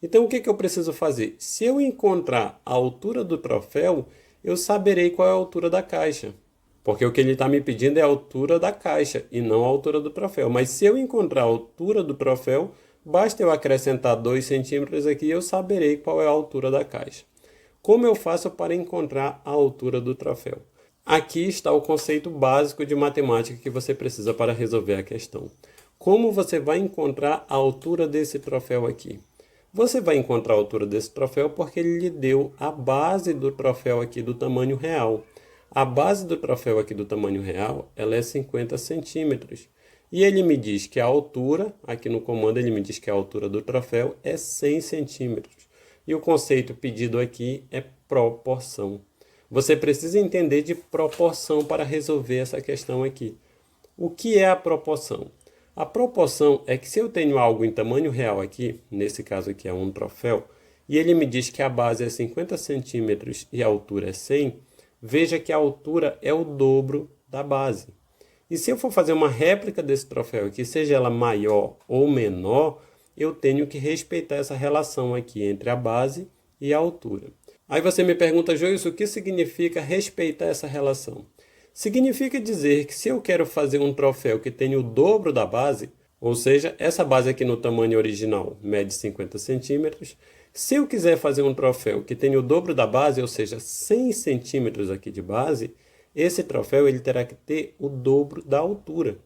Então, o que eu preciso fazer? Se eu encontrar a altura do troféu, eu saberei qual é a altura da caixa. Porque o que ele está me pedindo é a altura da caixa e não a altura do troféu. Mas se eu encontrar a altura do troféu, basta eu acrescentar 2 centímetros aqui e eu saberei qual é a altura da caixa. Como eu faço para encontrar a altura do troféu? Aqui está o conceito básico de matemática que você precisa para resolver a questão. Como você vai encontrar a altura desse troféu aqui? Você vai encontrar a altura desse troféu porque ele lhe deu a base do troféu aqui do tamanho real. A base do troféu aqui do tamanho real, ela é 50 centímetros. E ele me diz que a altura, aqui no comando ele me diz que a altura do troféu é 100 centímetros. E o conceito pedido aqui é proporção. Você precisa entender de proporção para resolver essa questão aqui. O que é a proporção? A proporção é que se eu tenho algo em tamanho real aqui, nesse caso aqui é um troféu, e ele me diz que a base é 50 centímetros e a altura é 100, veja que a altura é o dobro da base. E se eu for fazer uma réplica desse troféu aqui, seja ela maior ou menor, eu tenho que respeitar essa relação aqui entre a base e a altura. Aí você me pergunta, Joilson, o que significa respeitar essa relação? Significa dizer que se eu quero fazer um troféu que tenha o dobro da base, ou seja, essa base aqui no tamanho original mede 50 centímetros, se eu quiser fazer um troféu que tenha o dobro da base, ou seja, 100 centímetros aqui de base, esse troféu ele terá que ter o dobro da altura.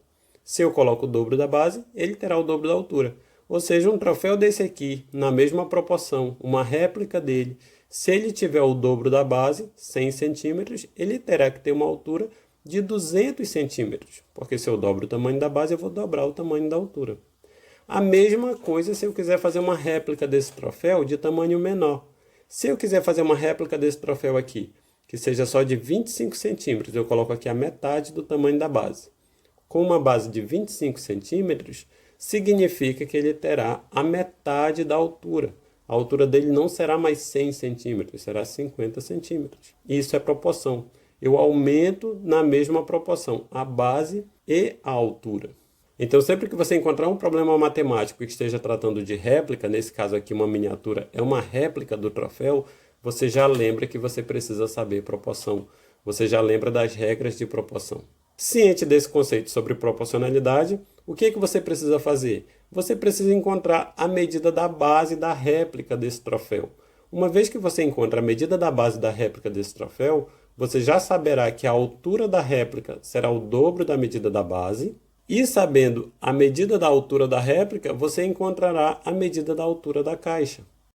Se eu coloco o dobro da base, ele terá o dobro da altura. Ou seja, um troféu desse aqui, na mesma proporção, uma réplica dele, se ele tiver o dobro da base, 100 centímetros, ele terá que ter uma altura de 200 centímetros. Porque se eu dobro o tamanho da base, eu vou dobrar o tamanho da altura. A mesma coisa se eu quiser fazer uma réplica desse troféu de tamanho menor. Se eu quiser fazer uma réplica desse troféu aqui, que seja só de 25 centímetros, eu coloco aqui a metade do tamanho da base. Com uma base de 25 centímetros, significa que ele terá a metade da altura. A altura dele não será mais 100 centímetros, será 50 centímetros. Isso é proporção. Eu aumento na mesma proporção a base e a altura. Então, sempre que você encontrar um problema matemático que esteja tratando de réplica, nesse caso aqui uma miniatura é uma réplica do troféu, você já lembra que você precisa saber proporção. Você já lembra das regras de proporção. Ciente desse conceito sobre proporcionalidade, o que você precisa fazer? Você precisa encontrar a medida da base da réplica desse troféu. Uma vez que você encontra a medida da base da réplica desse troféu, você já saberá que a altura da réplica será o dobro da medida da base. E sabendo a medida da altura da réplica, você encontrará a medida da altura da caixa.